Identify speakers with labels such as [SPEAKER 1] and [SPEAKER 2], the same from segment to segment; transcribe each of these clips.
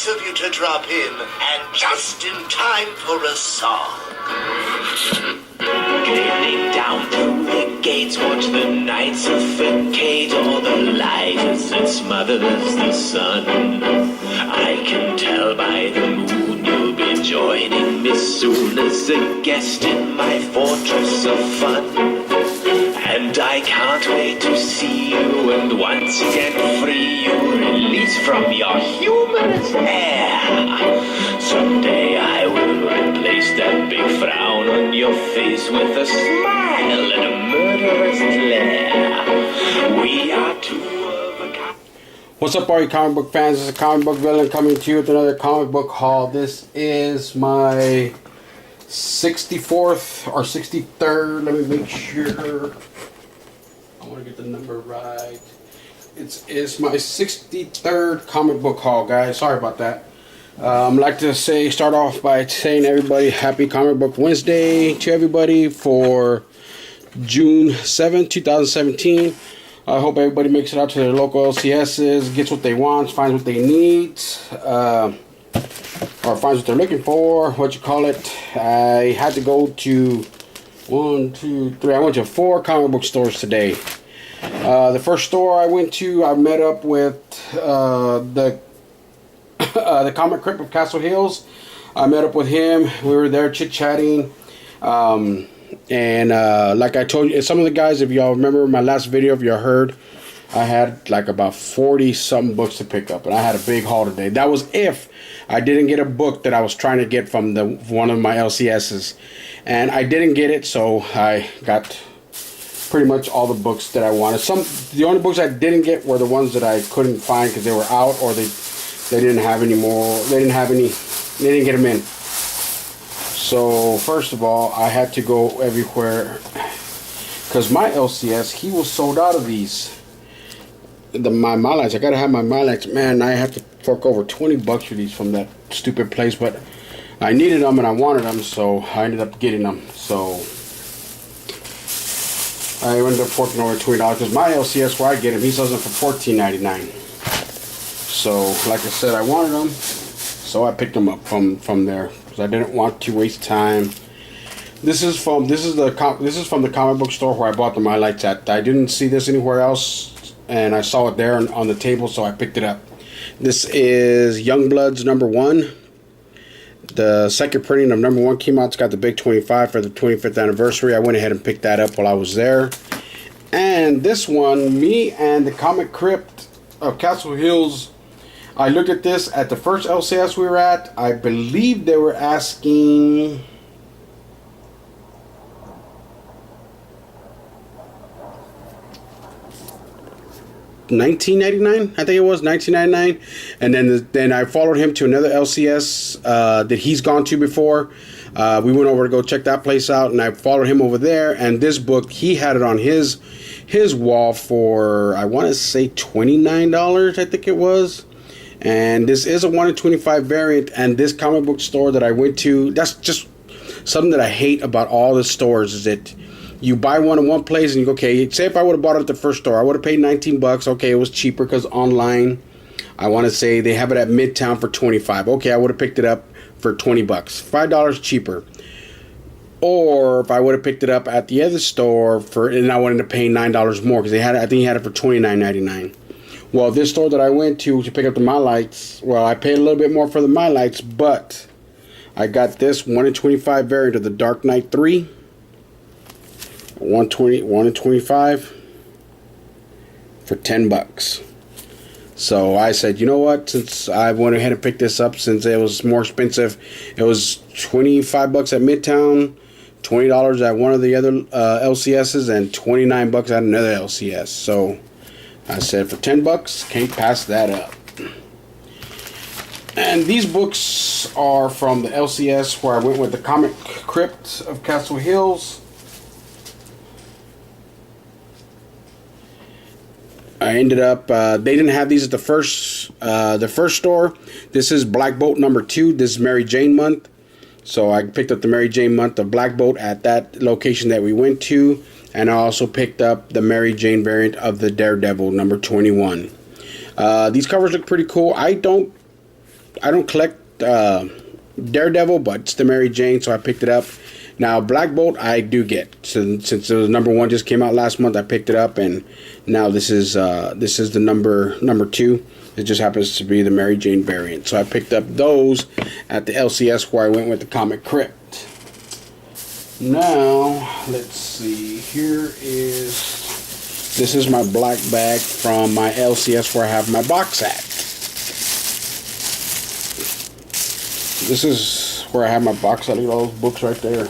[SPEAKER 1] of you to drop in, and just in time for a song. Gliding down through the gates, watch the night suffocate all the light that smothers the sun. I can tell by the moon you'll be joining me soon as a guest in my fortress of fun. And I can't wait to see you, and once again free you, release from your humanist hair. Someday I will replace that big frown on your face with a smile and a murderous glare. We are two of a kind.
[SPEAKER 2] What's up, all you comic book fans? This is a comic book villain coming to you with another comic book haul. This is my 64th or 63rd. Let me make sure. I want to get the number right. It's my 63rd comic book haul, guys. Sorry about that. I'd like to start off by saying everybody happy Comic Book Wednesday to everybody for June 7th, 2017. I hope everybody makes it out to their local LCSs, gets what they want, finds what they need, or finds what they're looking for, I had to go to I went to 4 comic book stores today. The first store I went to, I met up with the Comic Crypt of Castle Hills. I met up with him. We were there chit-chatting. And like I told you, some of the guys, if y'all remember my last video, if y'all heard, I had like about 40-something books to pick up. And I had a big haul today. That was if I didn't get a book that I was trying to get from one of my LCSs. And I didn't get it, so I got pretty much all the books that I wanted. The only books I didn't get were the ones that I couldn't find because they were out, or they didn't have any more. They didn't get them in. So first of all, I had to go everywhere because my LCS, he was sold out of these. My Mylights, I gotta have my Mylights. Man, I have to fork over $20 for these from that stupid place, but I needed them and I wanted them, so I ended up getting them. So I ended up forking over $20 because my LCS, where I get him, he sells them for $14.99. So, like I said, I wanted them, so I picked them up from there because I didn't want to waste time. This is from the comic book store where I bought the Mylights at. I didn't see this anywhere else, and I saw it there on the table, so I picked it up. This is Youngbloods #1. The second printing of #1 came out. It's got the big 25 for the 25th anniversary. I went ahead and picked that up while I was there. And this one, me and the Comic Crypt of Castle Hills, I looked at this at the first LCS we were at. I believe they were asking $19.99. I think it was $19.99. And then I followed him to another LCS that he's gone to before. We went over to go check that place out, and I followed him over there. And this book, he had it on his wall for, I want to say $29, I think it was. And this is a 1 in 25 variant. And this comic book store that I went to, that's just something that I hate about all the stores, is that you buy one in one place and you go, okay, say if I would have bought it at the first store, I would have paid $19. Okay, it was cheaper because online, I want to say they have it at Midtown for $25. Okay, I would have picked it up for $20, $5 cheaper. Or if I would have picked it up at the other store and I wanted to pay $9 more because I think he had it for $29.99. Well, this store that I went to pick up the Mylights, well, I paid a little bit more for the Mylights, but I got this 1 in 25 variant of the Dark Knight 3. 1 in 25 for $10. So I said, you know what, since I went ahead and picked this up, since it was more expensive, it was $25 at Midtown, $20 at one of the other LCSs, and $29 at another LCS. So I said, for $10, can't pass that up. And these books are from the LCS where I went with the Comic Crypt of Castle Hills. I ended up, they didn't have these at the first store. This is Black Bolt #2. This is Mary Jane month. So I picked up the Mary Jane month of Black Bolt at that location that we went to. And I also picked up the Mary Jane variant of the Daredevil #21. These covers look pretty cool. I don't collect Daredevil, but it's the Mary Jane, so I picked it up. Now Black Bolt I do get, since it was #1 just came out last month. I picked it up, and now this is the number 2. It just happens to be the Mary Jane variant, so I picked up those at the LCS where I went with the Comic Crypt. Now let's see. This is my black bag from my LCS where I have my box at. This is where I have my box at. Look at all those books right there.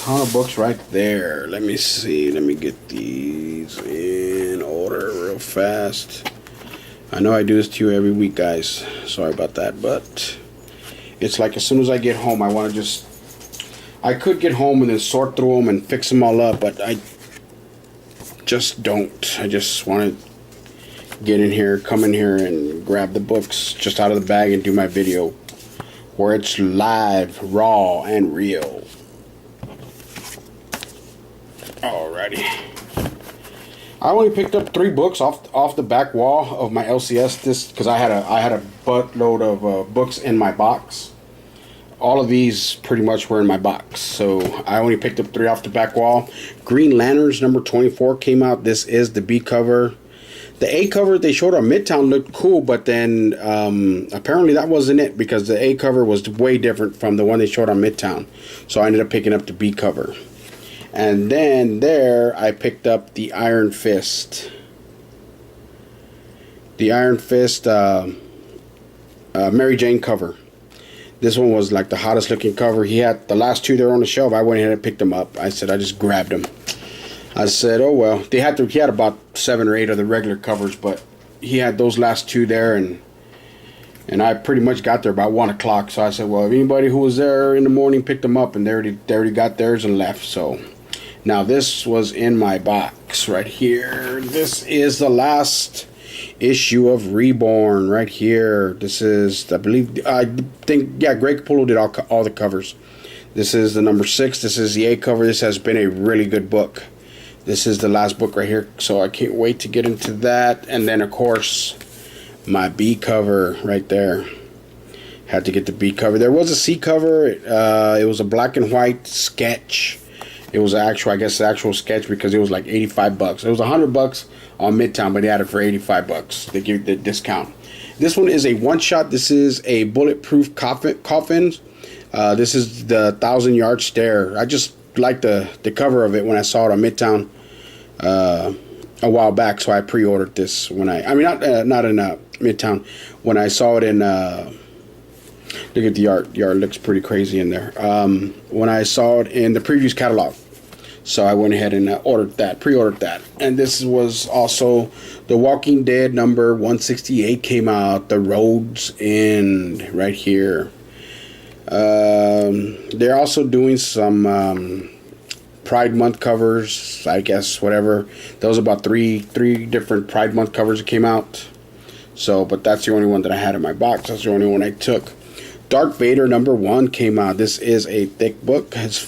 [SPEAKER 2] Ton of books right there. Let me see. Let me get these in order real fast. I know I do this to you every week, guys. Sorry about that, but it's like as soon as I get home, I want to I could get home and then sort through them and fix them all up, but I just don't. I just want to get in here, come in here, and grab the books just out of the bag and do my video where it's live, raw, and real. Alrighty. I only picked up 3 books off the back wall of my LCS because I had a buttload of books in my box. All of these pretty much were in my box, so I only picked up 3 off the back wall. Green Lanterns #24 came out. This is the B cover. The A cover they showed on Midtown looked cool, but then apparently that wasn't it, because the A cover was way different from the one they showed on Midtown. So I ended up picking up the B cover. And then there I picked up the Iron Fist. The Iron Fist Mary Jane cover. This one was like the hottest looking cover. He had the last 2 there on the shelf. I went ahead and picked them up. I said I just grabbed them. I said, oh well. He had about 7 or 8 of the regular covers, but he had those last 2 there, and I pretty much got there about 1 o'clock. So I said, well, if anybody who was there in the morning picked them up, and they already got theirs and left. So now this was in my box right here. This is the last issue of Reborn right here. This is, I think, yeah, Greg Capullo did all the covers. This is the #6. This is the A cover. This has been a really good book. This is the last book right here, so I can't wait to get into that. And then, of course, my B cover right there. Had to get the B cover. There was a C cover. It was a black and white sketch. It was actual sketch, because it was like $85. It was $100 on Midtown, but they had it for $85. They give the discount. This one is a one-shot. This is a bulletproof coffin. This is the 1,000-yard stare. I just liked the cover of it when I saw it on Midtown a while back, so I pre-ordered this when not in Midtown. When I saw it in look at the art. The art looks pretty crazy in there. When I saw it in the previews catalog, so I went ahead and pre-ordered that. And this was also The Walking Dead #168 came out. The Road's End right here. They're also doing some Pride Month covers, I guess, whatever. There was about three different Pride Month covers that came out. So, but that's the only one that I had in my box. That's the only one I took. Darth Vader #1 came out. This is a thick book, as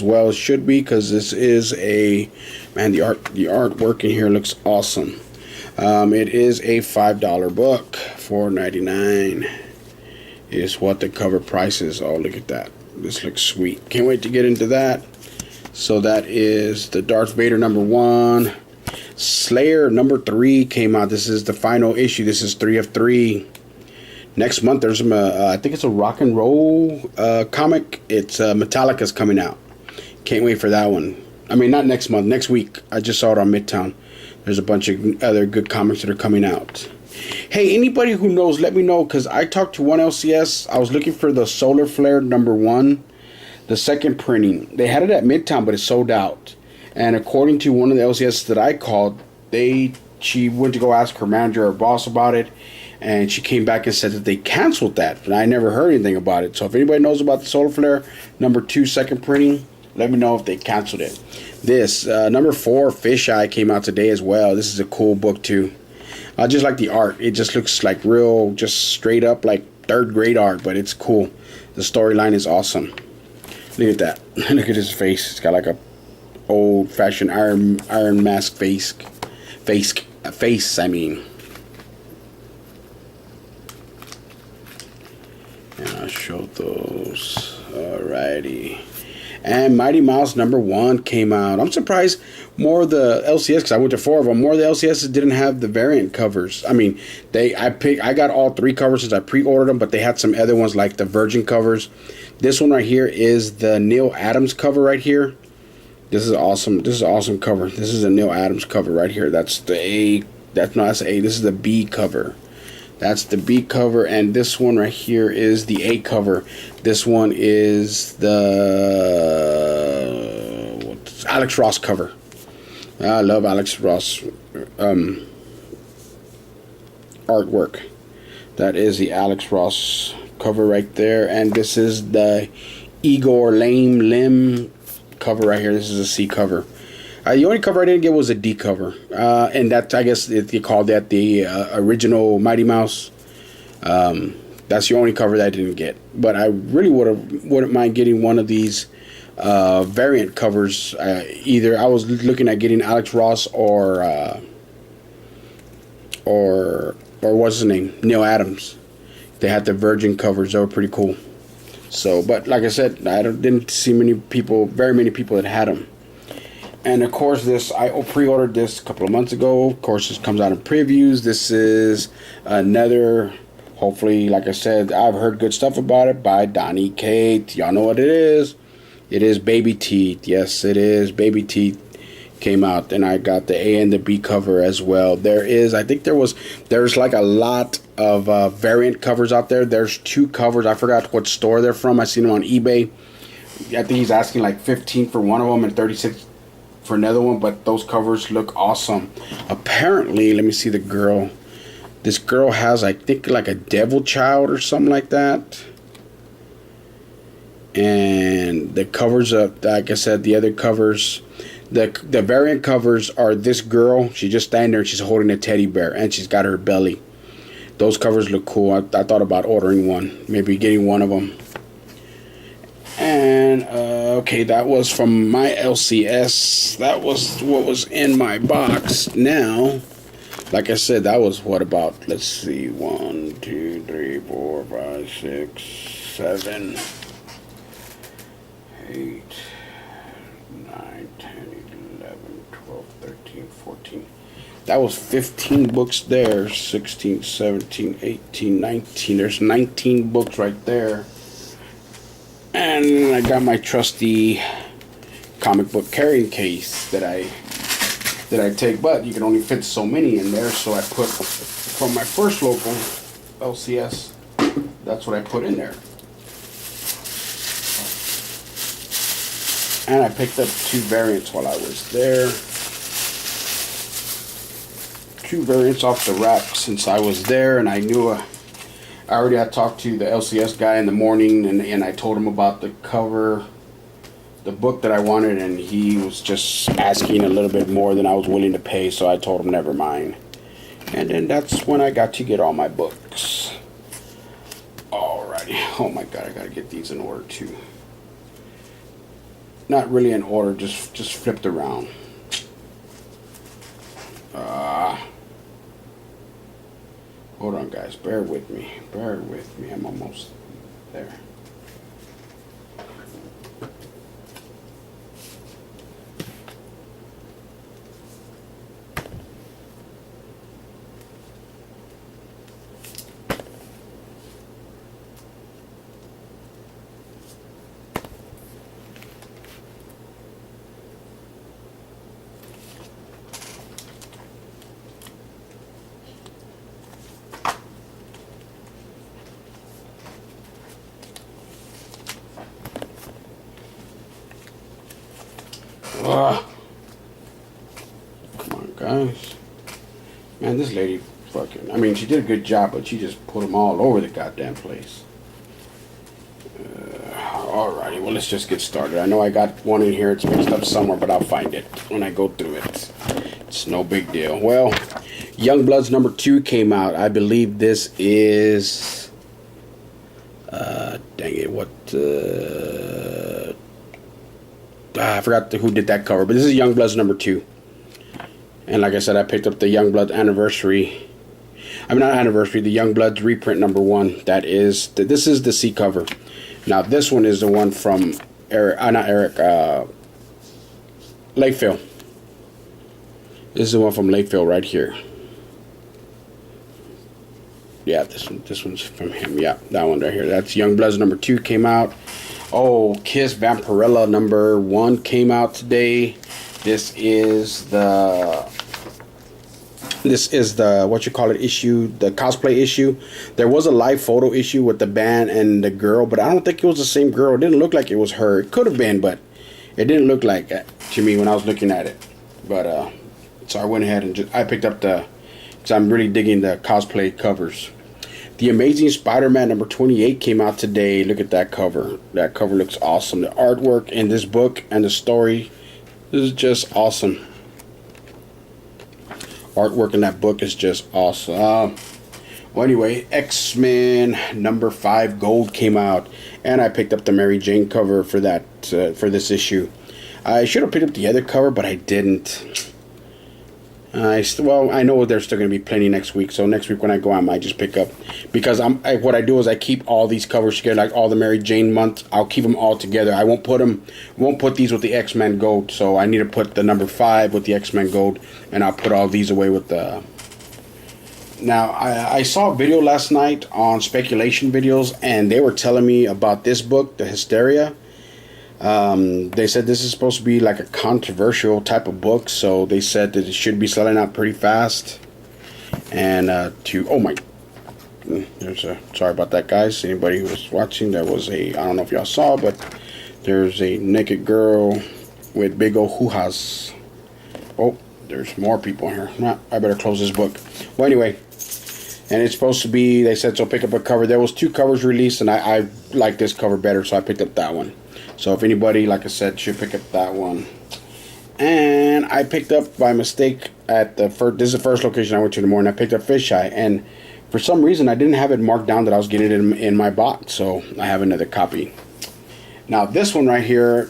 [SPEAKER 2] well as should be, because this is the artwork in here looks awesome. It is a $5 book. $4.99 is what the cover price is. Oh, look at that. This looks sweet. Can't wait to get into that. So that is the Darth Vader #1. Slayer #3 came out. This is the final issue. This is 3 of 3. Next month there's I think it's a rock and roll comic. It's Metallica's coming out. Can't wait for that one. I mean, not next month, next week. I just saw it on Midtown. There's a bunch of other good comics that are coming out. Hey, anybody who knows, let me know, because I talked to one LCS. I was looking for the Solar Flare #1, the second printing. They had it at Midtown, but it sold out. And according to one of the LCS that I called, she went to go ask her manager or boss about it, and she came back and said that they canceled that. And I never heard anything about it. So if anybody knows about the Solar Flare #2 second printing, let me know if they canceled it. This #4 Fisheye came out today as well. This is a cool book too. I just like the art. It just looks like real, just straight up like 3rd grade art, but it's cool. The storyline is awesome. Look at that. Look at his face. It's got like a old-fashioned Iron Mask face. I mean. show those. Alrighty. And Mighty Mouse #1 came out. I'm surprised more of the LCS, because I went to 4 of them. More of the LCSs didn't have the variant covers. I mean, I got all 3 covers since I pre-ordered them, but they had some other ones like the Virgin covers. This one right here is the Neil Adams cover right here. This is awesome. This is an awesome cover. This is a Neil Adams cover right here. That's the A. That's the A. This is the B cover. That's the B cover, and this one right here is the A cover. This one is the Alex Ross cover. I love Alex Ross artwork. That is the Alex Ross cover right there, and this is the Igor Lim cover right here. This is a C cover. The only cover I didn't get was a D cover, and that, I guess you called that the original Mighty Mouse. That's the only cover that I didn't get, but I really wouldn't mind getting one of these variant covers. Either I was looking at getting Alex Ross or what's his name, Neil Adams. They had the Virgin covers. They were pretty cool. So, but like I said, I didn't see very many people that had them. And of course, I pre-ordered this a couple of months ago. Of course, this comes out in previews. This is another, hopefully, like I said, I've heard good stuff about it, by Donny Cates. Y'all know what it is. It is Baby Teeth. Yes, it is. Baby Teeth came out, and I got the A and the B cover as well. There's like a lot of variant covers out there. There's 2 covers. I forgot what store they're from. I seen them on eBay. I think he's asking like 15 for one of them and 36 for another one, but those covers look awesome. Apparently, let me see the girl. This girl has, I think, like a devil child or something like that. And the covers of, like I said, the other covers, the variant covers are this girl. She's just standing there and she's holding a teddy bear and she's got her belly. Those covers look cool. I thought about ordering one, maybe getting one of them. And okay, that was from my LCS. That was what was in my box. Now, like I said, that was what about, let's see, 1, 2, 3, 4, 5, 6, 7, 8, 9, 10, 11, 12, 13, 14. That was 15 books there. 16, 17, 18, 19. There's 19 books right there. And I got my trusty comic book carrying case that I take, but you can only fit so many in there, so I put, from my first local LCS, that's what I put in there. And I picked up 2 variants while I was there. 2 variants off the rack since I was there, and I knew I already had talked to the LCS guy in the morning, and I told him about the cover, the book that I wanted, and he was just asking a little bit more than I was willing to pay, so I told him never mind. And then that's when I got to get all my books. Alrighty. Oh my god, I gotta get these in order too. Not really in order, just flipped around. Hold on, guys. Bear with me. Bear with me. I'm almost there. Come on, guys. Man, this lady fucking, I mean, she did a good job, but she just put them all over the goddamn place. Alrighty, well, let's just get started. I know I got one in here. It's mixed up somewhere, but I'll find it when I go through it. It's no big deal. Well, Youngbloods #2 came out. I believe this is... dang it, what... I forgot who did that cover, but this is Youngbloods #2. And like I said, I picked up the Youngblood Anniversary. I mean, not anniversary, the Youngbloods reprint #1. This is the C cover. Now, this one is the one from Lakeville. This is the one from Lakeville right here. Yeah, this one's from him. Yeah, that one right here. That's Youngbloods #2 came out. Oh, Kiss Vampirella #1 came out today. This is the what you call it issue, the cosplay issue. There was a live photo issue with the band and the girl, but I don't think it was the same girl. It didn't look like it was her. It could have been, but it didn't look like it to me when I was looking at it. But so I went ahead and I picked up because I'm really digging the cosplay covers. The Amazing Spider-Man #28 came out today. Look at that cover. That cover looks awesome. The artwork in this book and the story is just awesome. Artwork in that book is just awesome. Well, anyway, X-Men #5 Gold came out, and I picked up the Mary Jane cover for that for this issue. I should have picked up the other cover, but I didn't. I know there's still going to be plenty next week, so next week when I go, I might just pick up, because what I do is I keep all these covers together, like all the Mary Jane months. I'll keep them all together. I won't put these with the X-Men Gold, so I need to put the #5 with the X-Men Gold, and I'll put all these away with the. Now, I saw a video last night on speculation videos, and they were telling me about this book, The Hysteria. They said this is supposed to be like a controversial type of book, so they said that it should be selling out pretty fast. And sorry about that, guys. Anybody who was watching, there was I don't know if y'all saw, but there's a naked girl with big old hoo-has. Oh, there's more people in here. Nah, I better close this book. Well, anyway, and it's supposed to be, they said, so pick up a cover. There was 2 covers released, and I like this cover better, so I picked up that one. So if anybody, like I said, should pick up that one. And I picked up by mistake at this is the first location I went to in the morning. I picked up Fisheye, and for some reason I didn't have it marked down that I was getting it in my box, so I have another copy. Now this one right here,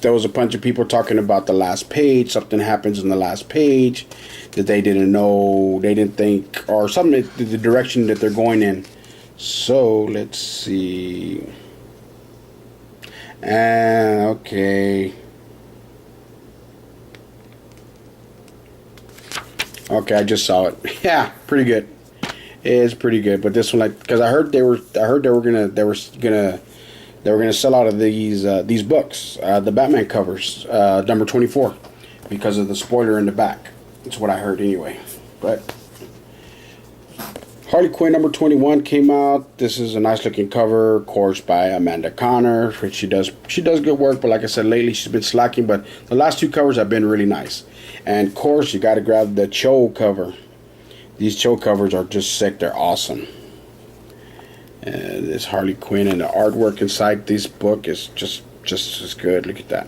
[SPEAKER 2] there was a bunch of people talking about the last page. Something happens in the last page that they didn't know, they didn't think, or something, the direction that they're going in. So let's see. Okay. Okay, I just saw it. Yeah, pretty good. It's pretty good, but this one, like, because I heard they were gonna sell out of these books, the Batman covers, #24, because of the spoiler in the back. That's what I heard anyway. But Harley Quinn #21 came out. This is a nice looking cover, of course, by Amanda Conner. She does good work, but like I said, lately she's been slacking. But the last 2 covers have been really nice. And of course, you got to grab the Cho cover. These Cho covers are just sick. They're awesome. And this Harley Quinn, and the artwork inside this book is just as good. Look at that.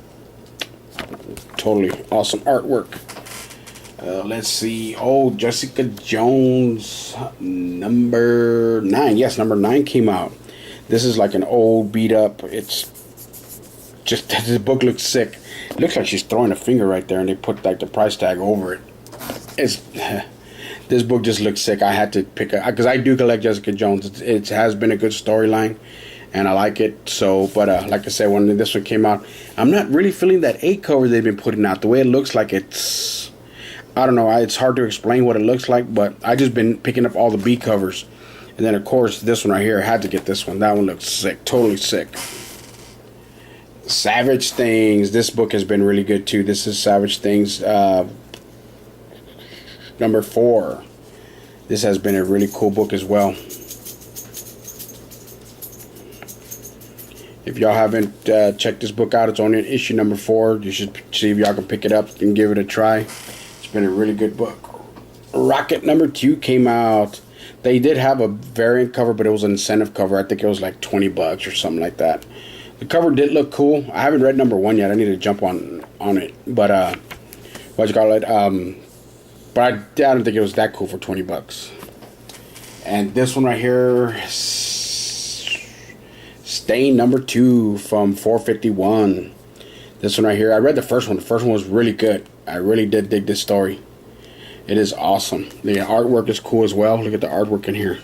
[SPEAKER 2] Totally awesome artwork. Let's see. Oh, Jessica Jones #9. Yes, #9 came out. This is like an old beat up. It's just, the book looks sick. It looks like she's throwing a finger right there, and they put like the price tag over it. This book just looks sick. I had to pick it because I do collect Jessica Jones. It has been a good storyline, and I like it. So, but like I said, when this one came out, I'm not really feeling that A cover they've been putting out. The way it looks like it's, I don't know. It's hard to explain what it looks like, but I just been picking up all the B covers. And then, of course, this one right here, I had to get this one. That one looks sick. Totally sick. Savage Things. This book has been really good, too. This is Savage Things #4. This has been a really cool book as well. If y'all haven't checked this book out, it's only in issue #4. You should see if y'all can pick it up and give it a try. Been a really good book. Rocket #2 came out. They did have a variant cover, but it was an incentive cover. I think it was like $20 or something like that. The cover did look cool. I haven't read #1 yet. I need to jump on it. But what you call it? But I don't think it was that cool for $20. And this one right here, Stain #2 from 451. This one right here, I read the first one. The first one was really good. I really did dig this story. It is awesome. The artwork is cool as well. Look at the artwork in here.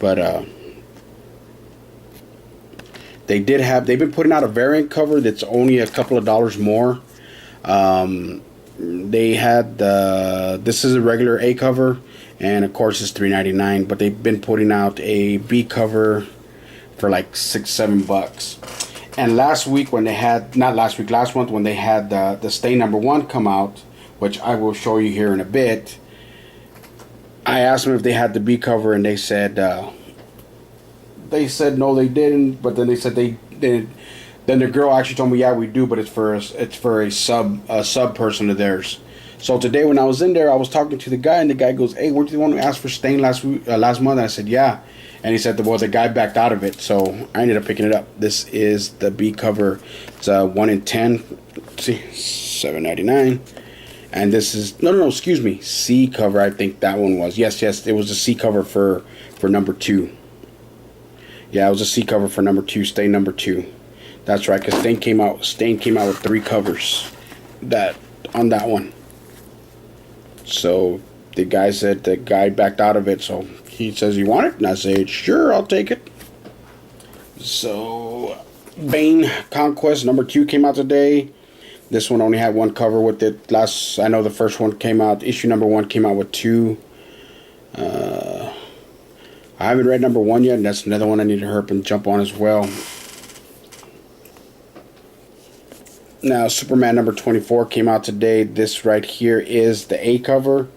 [SPEAKER 2] But they've been putting out a variant cover that's only a couple of dollars more. They had this is a regular A cover, and of course it's $3.99. But they've been putting out a B cover for like $6-7. And last month when they had the Stain #1 come out, which I will show you here in a bit, I asked them if they had the B cover, and they said no, they didn't. But then they said they did. Then the girl actually told me, yeah, we do, but it's for a sub person of theirs. So today when I was in there, I was talking to the guy, and the guy goes, "Hey, weren't you the one who asked for Stain last month?" And I said, "Yeah." And he said, well, the guy backed out of it, so I ended up picking it up. This is the B cover. It's 1 in 10. See, $7.99. And this is excuse me, C cover. I think that one was. Yes, it was a C cover for number 2. Yeah, it was a C cover for number 2, Stain number 2. That's right, because Stain came out with 3 covers on that one. So the guy said the guy backed out of it, so he says, "You want it?" And I said, "Sure, I'll take it." So Bane Conquest number 2 came out today. This one only had 1 cover with it. I know the first one came out, issue number 1 came out with 2. I haven't read number 1 yet, and that's another one I need to hurry up and jump on as well. Now, Superman number 24 came out today. This right here is the A cover.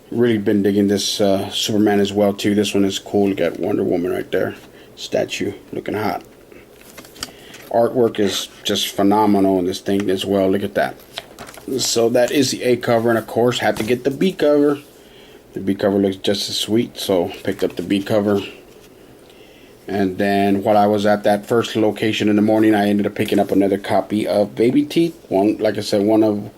[SPEAKER 2] Really been digging this Superman as well too. This one is cool. You got Wonder Woman right there, statue, looking hot. Artwork is just phenomenal in this thing as well. Look at that. So that is the A cover, and of course had to get the B cover. The B cover looks just as sweet, so picked up the B cover. And then while I was at that first location in the morning, I ended up picking up another copy of Baby Teeth. Like I said, one of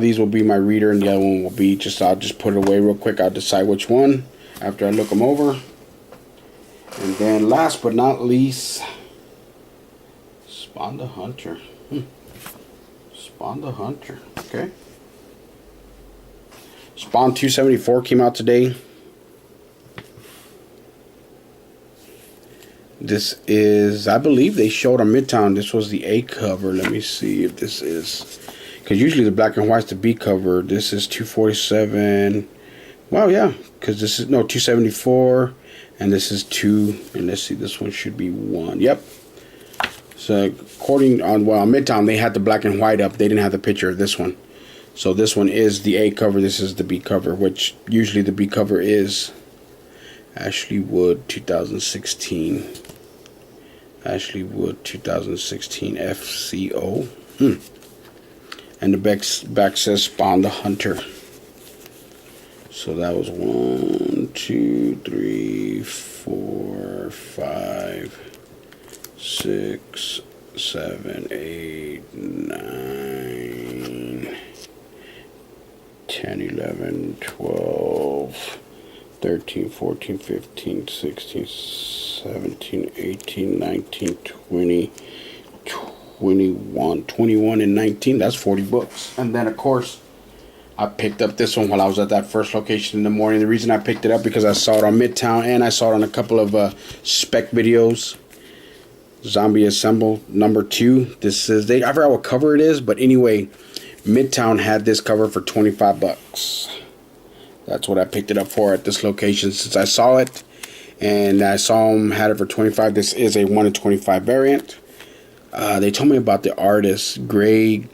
[SPEAKER 2] these will be my reader, and the other one will be I'll just put it away real quick. I'll decide which one after I look them over. And then last but not least, Spawn the Hunter. Spawn the Hunter. Okay. Spawn 274 came out today. This is, I believe they showed on Midtown. This was the A cover. Let me see if this is, because usually the black and white's the B cover. This is 247. Well, yeah, because this is 274, and this is 2. And let's see, this one should be 1. Yep. So according on Midtown, they had the black and white up. They didn't have the picture of this one. So this one is the A cover. This is the B cover, which usually the B cover is Ashley Wood 2016. Ashley Wood 2016 FCO. And the back says Spawn the Hunter. So that was 1, 2, 3, 4, 5, 6, 7, 8, 9, 10, 11, 12, 13, 14, 15, 16, 17, 18, 19, 20, 21, and 19. That's 40 books. And then, of course, I picked up this one while I was at that first location in the morning. The reason I picked it up because I saw it on Midtown, and I saw it on a couple of spec videos. Zombie Assemble number 2. This is, I forgot what cover it is, but anyway, Midtown had this cover for 25 bucks. That's what I picked it up for at this location since I saw it. And I saw them had it for 25. This is a 1 in 25 variant. They told me about the artist, Greg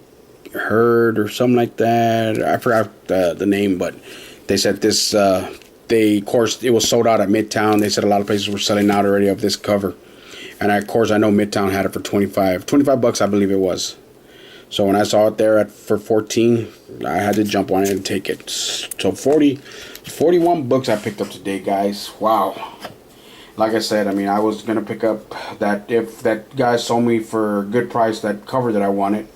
[SPEAKER 2] Hurd or something like that. I forgot the name, but they said this, of course, it was sold out at Midtown. They said a lot of places were selling out already of this cover. And of course, I know Midtown had it for 25 bucks, I believe it was. So when I saw it there for 14, I had to jump on it and take it. So 41 books I picked up today, guys. Wow. Like I said, I mean, I was going to pick up that, if that guy sold me for a good price that cover that I wanted,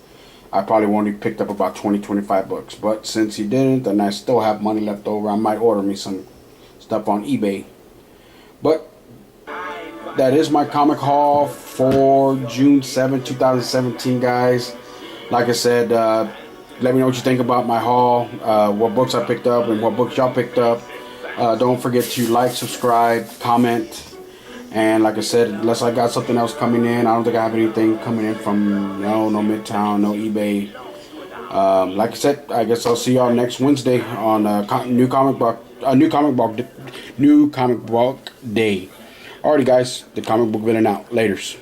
[SPEAKER 2] I probably only picked up about 25 books. But since he didn't, and I still have money left over, I might order me some stuff on eBay. But that is my comic haul for June 7, 2017, guys. Like I said, Let me know what you think about my haul, what books I picked up, and what books y'all picked up. Don't forget to like, subscribe, comment. And like I said, unless I got something else coming in, I don't think I have anything coming in from no Midtown, no eBay. Like I said, I guess I'll see y'all next Wednesday on new comic book day. Alrighty, guys, the comic book villain out. Laters.